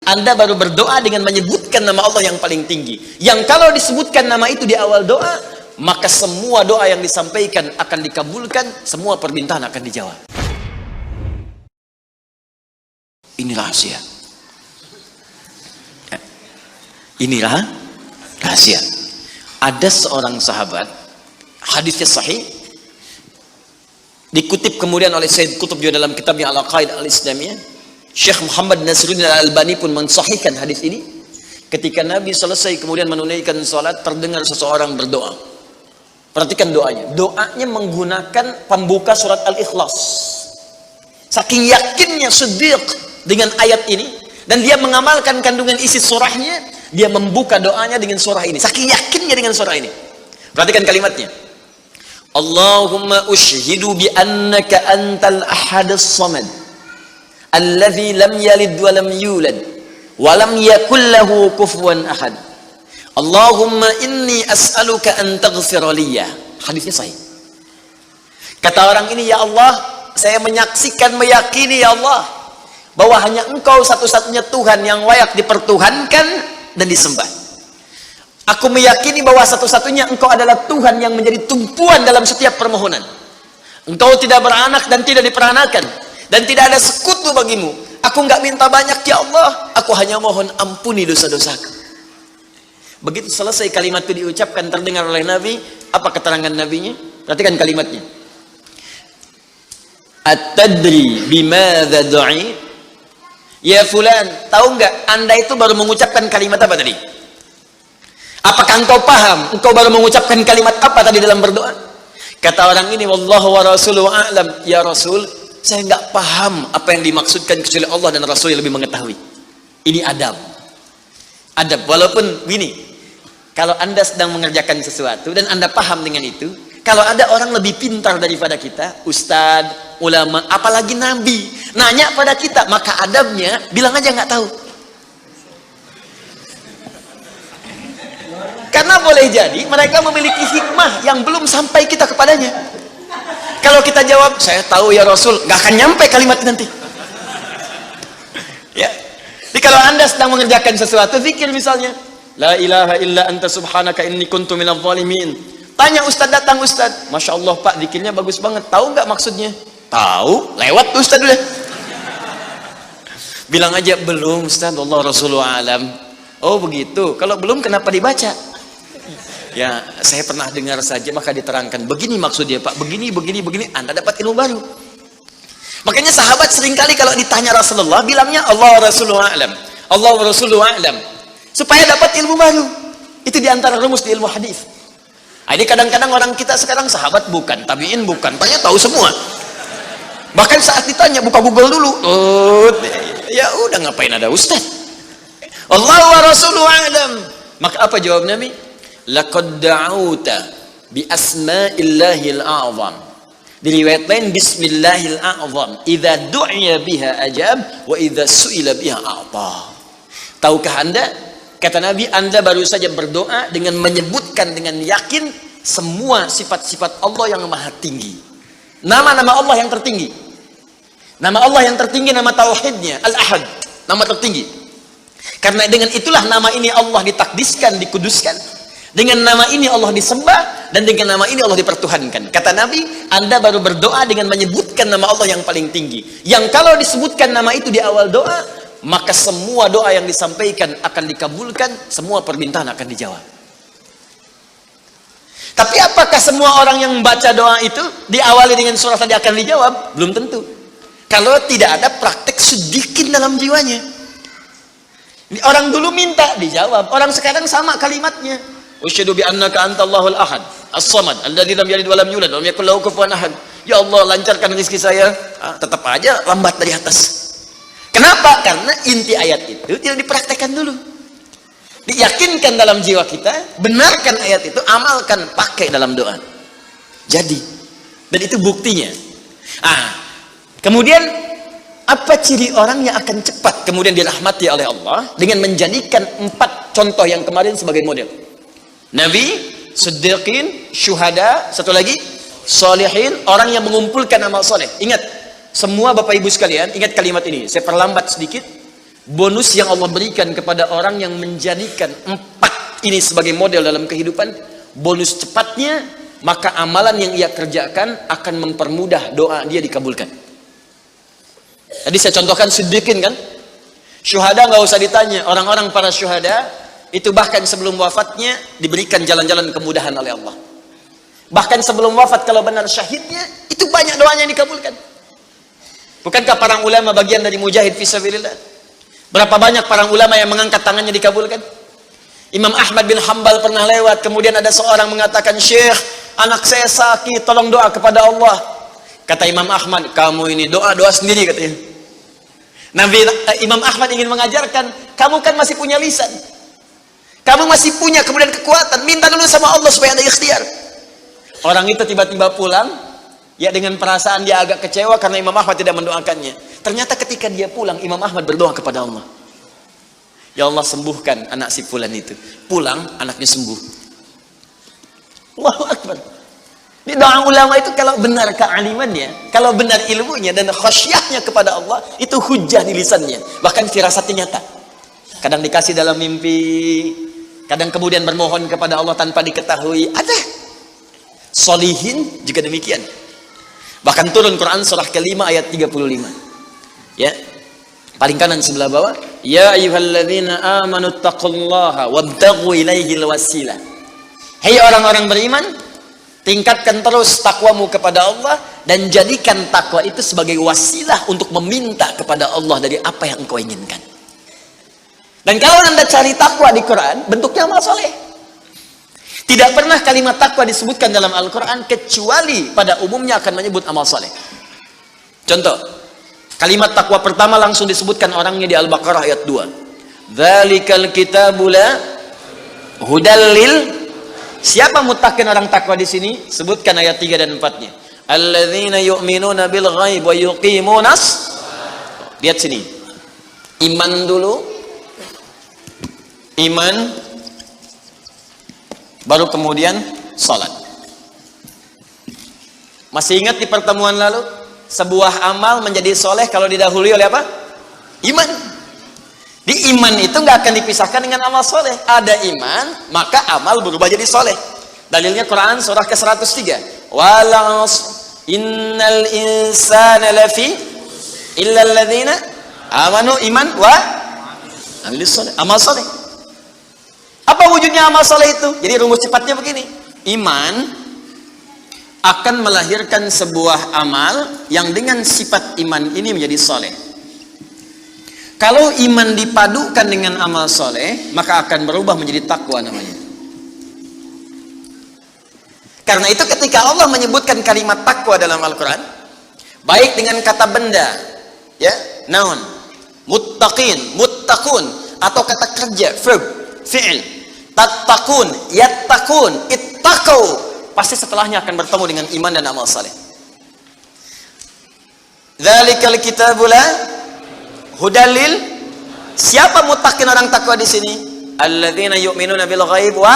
Anda baru berdoa dengan menyebutkan nama Allah yang paling tinggi. Yang kalau disebutkan nama itu di awal doa, maka semua doa yang disampaikan akan dikabulkan, semua permintaan akan dijawab. Ini rahasia. Inilah rahasia. Ada seorang sahabat, hadisnya sahih, dikutip kemudian oleh Sayyid Qutb juga dalam kitabnya Al-Aqaid Al-Islamiyah. Syekh Muhammad Nasruddin Al-Albani pun mensahihkan hadis ini. Ketika Nabi selesai kemudian menunaikan salat, terdengar seseorang berdoa. Perhatikan doanya. Doanya menggunakan pembuka surat Al-Ikhlas. Saking yakinnya Siddiq dengan ayat ini, dan dia mengamalkan kandungan isi surahnya, dia membuka doanya dengan surah ini. Saking yakinnya dengan surah ini. Perhatikan kalimatnya. Allahumma ushhidu bi annaka antal ahadus samad alladzi lam yalid wa lam yulad wa lam yakul lahu kufuwan ahad. Allahumma inni as'aluka an taghfira liya. Hadisnya sahih. Kata orang ini, ya Allah, saya menyaksikan, meyakini ya Allah, bahwa hanya Engkau satu-satunya Tuhan yang layak dipertuhankan dan disembah. Aku meyakini bahwa satu-satunya Engkau adalah Tuhan yang menjadi tumpuan dalam setiap permohonan. Engkau tidak beranak dan tidak diperanakan, dan tidak ada sekutu bagimu. Aku nggak minta banyak ya Allah, aku hanya mohon ampuni dosa-dosaku. Begitu selesai kalimat itu diucapkan, terdengar oleh Nabi. Apa keterangan Nabinya? Perhatikan kalimatnya. At-tadri bimadza du'i? Ya fulan, tahu nggak Anda itu baru mengucapkan kalimat apa tadi? Apakah engkau paham? Engkau baru mengucapkan kalimat apa tadi dalam berdoa? Kata orang ini, wallahu wa rasuluhu a'lam. Ya Rasul, saya nggak paham apa yang dimaksudkan kecuali Allah dan Rasul yang lebih mengetahui. Ini adab. Adab. Walaupun gini, kalau Anda sedang mengerjakan sesuatu dan Anda paham dengan itu, kalau ada orang lebih pintar daripada kita, ustadz, ulama, apalagi nabi, nanya pada kita, maka adabnya bilang aja nggak tahu. Karena boleh jadi mereka memiliki hikmah yang belum sampai kita kepadanya. Kalau kita jawab, saya tahu ya Rasul, nggak akan nyampe kalimat nanti. Ya. Jadi kalau Anda sedang mengerjakan sesuatu, zikir misalnya, la ilaha illa anta subhanaka inni kuntu minadh dhalimin. Tanya ustaz, datang ustaz, masya Allah pak, zikirnya bagus banget. Tahu nggak maksudnya? Tahu, lewat tuh ustaz udah. Bilang aja belum ustaz, Allah Rasulullah alam. Oh begitu. Kalau belum kenapa dibaca? Ya saya pernah dengar saja, maka diterangkan. Begini maksudnya pak, begini. Anda dapat ilmu baru. Makanya sahabat seringkali kalau ditanya Rasulullah, bilangnya Allah Rasulullah alam, Allah Rasulullah alam, supaya dapat ilmu baru. Itu diantara rumus di ilmu hadis. Ini kadang-kadang orang kita sekarang sahabat bukan, tabiin bukan, tanya tahu semua. Bahkan saat ditanya buka Google dulu. Ya udah, ngapain ada ustaz? Allah wa Rasulullah alam. Maka apa jawab Nabi? Laqad da'auta bi asma'illahil a'zam. Di riwayat lain bismillahil a'zam. Idza du'iya biha ajab wa idza su'ila biha a'ta. Tahukah Anda? Kata Nabi, Anda baru saja berdoa dengan menyebutkan dengan yakin semua sifat-sifat Allah yang maha tinggi. Nama-nama Allah yang tertinggi. Nama Allah yang tertinggi, nama tauhidnya, Al-Ahad, nama tertinggi. Karena dengan itulah nama ini Allah ditakdiskan, dikuduskan. Dengan nama ini Allah disembah, dan dengan nama ini Allah dipertuhankan. Kata Nabi, Anda baru berdoa dengan menyebutkan nama Allah yang paling tinggi. Yang kalau disebutkan nama itu di awal doa, maka semua doa yang disampaikan akan dikabulkan, semua permintaan akan dijawab. Tapi apakah semua orang yang membaca doa itu diawali dengan surah tadi akan dijawab? Belum tentu. Kalau tidak ada praktek sedikit dalam jiwanya. Orang dulu minta dijawab, orang sekarang sama kalimatnya. Usyhadu bi annaka antallahul ahad, as-samad, alladzi lam yalid wa lam yulad wa lam yakul lahu kufuwan ahad. Ya Allah, lancarkan rezeki saya. Tetap aja lambat dari atas. Kenapa? Karena inti ayat itu tidak dipraktekkan dulu. Diyakinkan dalam jiwa kita, benarkan ayat itu, amalkan, pakai dalam doa. Jadi, dan itu buktinya. Kemudian apa ciri orang yang akan cepat kemudian dirahmati oleh Allah dengan menjadikan 4 contoh yang kemarin sebagai model? Nabi, Siddiqin, Syuhada, satu lagi Salihin, orang yang mengumpulkan amal soleh. Ingat, semua Bapak Ibu sekalian, ingat kalimat ini. Saya perlambat sedikit. bonus yang Allah berikan kepada orang yang menjadikan 4 ini sebagai model dalam kehidupan, bonus cepatnya, maka amalan yang ia kerjakan akan mempermudah doa dia dikabulkan. Tadi saya contohkan Siddiqin kan, syuhada nggak usah ditanya, orang-orang para syuhada itu bahkan sebelum wafatnya diberikan jalan-jalan kemudahan oleh Allah. Bahkan sebelum wafat kalau benar syahidnya, itu banyak doanya yang dikabulkan. Bukankah para ulama bagian dari mujahid fisabilillah? Berapa banyak para ulama yang mengangkat tangannya dikabulkan? Imam Ahmad bin Hanbal pernah lewat, kemudian ada seorang mengatakan, "Syekh, anak saya sakit, tolong doa kepada Allah." Kata Imam Ahmad, "Kamu ini doa-doa sendiri," katanya. Imam Ahmad ingin mengajarkan, kamu kan masih punya lisan, kamu masih punya kemudian kekuatan, minta dulu sama Allah supaya ada ikhtiar. Orang itu tiba-tiba pulang, ya dengan perasaan dia agak kecewa karena Imam Ahmad tidak mendoakannya. Ternyata ketika dia pulang, Imam Ahmad berdoa kepada Allah, "Ya Allah, sembuhkan anak si fulan itu." Pulang, anaknya sembuh. Allahu Akbar. Di doa ulama itu kalau benar kealimannya, kalau benar ilmunya dan khasyahnya kepada Allah, itu hujah di lisannya, bahkan firasatnya nyata. Kadang dikasih dalam mimpi, kadang kemudian bermohon kepada Allah tanpa diketahui. Ada solihin juga demikian. Bahkan turun Quran surah ke-5 ayat 35. Ya. Paling kanan sebelah bawah, "Ya ayyuhalladzina amanu taqullaha wabtaghu ilaihil wasilah." Hai orang-orang beriman, tingkatkan terus takwamu kepada Allah dan jadikan takwa itu sebagai wasilah untuk meminta kepada Allah dari apa yang engkau inginkan. Dan kalau Anda cari takwa di Quran, bentuknya amal soleh. Tidak pernah kalimat takwa disebutkan dalam Al-Quran kecuali pada umumnya akan menyebut amal soleh. Contoh, kalimat takwa pertama langsung disebutkan orangnya di Al-Baqarah ayat 2. "Dzalikal kitabu la hudal lil." Siapa muttaqin orang takwa di sini? Sebutkan ayat 3 dan 4-nya. "Alladzina yu'minuna bil ghaib wa yuqimunas." Lihat sini. Iman dulu. Iman, baru kemudian salat. Masih ingat di pertemuan lalu, sebuah amal menjadi soleh kalau didahului oleh apa? Iman. Di iman itu nggak akan dipisahkan dengan amal soleh. Ada iman, maka amal berubah jadi soleh. Dalilnya Quran surah ke-103. "Wal 'ashr innal insana lafi illa alladzina amanu." Iman wa amilus soleh. Amal soleh. Apa wujudnya amal soleh itu? Jadi rumus cepatnya begini. Iman akan melahirkan sebuah amal yang dengan sifat iman ini menjadi soleh. Kalau iman dipadukan dengan amal soleh, maka akan berubah menjadi takwa namanya. Karena itu ketika Allah menyebutkan kalimat takwa dalam Al-Quran, baik dengan kata benda, ya, noun, muttaqin, muttaqun, atau kata kerja, verb, fi'il, tattaqun, yattaqun, ittaqau, pasti setelahnya akan bertemu dengan iman dan amal saleh. Dzalikal kitabu la hudalil. Siapa muttaqin orang takwa di sini? Alladzina yu'minuna bil ghaib wa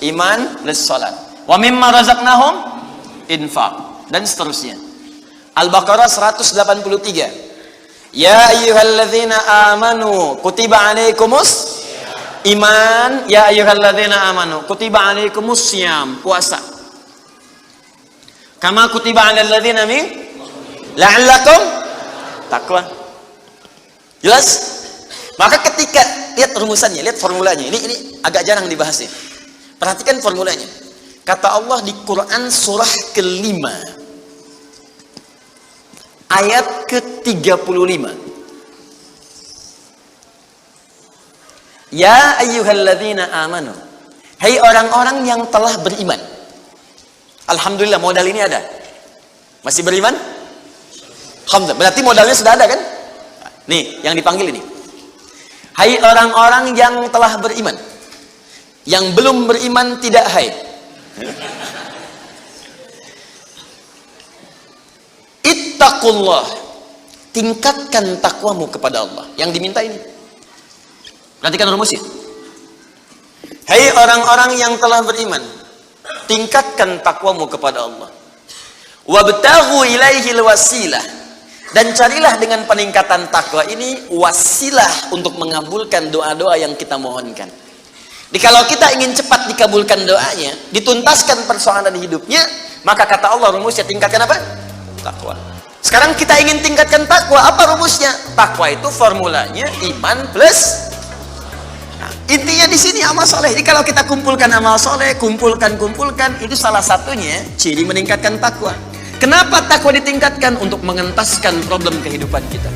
iman lis salat. Wa mimma razaqnahum infaq, dan seterusnya. Al-Baqarah 183. "Ya ayyuhalladzina amanu kutiba alaikumus iman, ya ayyuhalladzina amanu kutiba alaikumus syiyam," puasa. "Kama kutiba 'alal ladzina min la'allakum taqwa." Jelas? Maka ketika lihat rumusannya, lihat formulanya. Ini agak jarang dibahas ya. Perhatikan formulanya. Kata Allah di Quran surah ke-5 ayat ke-35. "Ya ayyuhalladzina amanu." Hai orang-orang yang telah beriman. Alhamdulillah modal ini ada. Masih beriman? Alhamdulillah. Berarti modalnya sudah ada kan? Nih, yang dipanggil ini. Hai orang-orang yang telah beriman. Yang belum beriman tidak hai. Ittaqullah. Tingkatkan takwamu kepada Allah. Yang diminta ini. Perhatikan rumusnya. Hai orang-orang yang telah beriman, tingkatkan takwamu kepada Allah. Wabtaghu ilaihil wasilah, Dan carilah dengan peningkatan takwa ini wasilah untuk mengabulkan doa-doa yang kita mohonkan. Jadi kalau kita ingin cepat dikabulkan doanya, dituntaskan persoalan hidupnya, maka kata Allah rumusnya tingkatkan apa? Takwa. Sekarang kita ingin tingkatkan takwa, apa rumusnya? Takwa itu formulanya iman plus. Nah, intinya di sini amal soleh. Jadi kalau kita kumpulkan amal soleh, kumpulkan, itu salah satunya ciri meningkatkan takwa. Kenapa takwa ditingkatkan? Untuk mengentaskan problem kehidupan kita.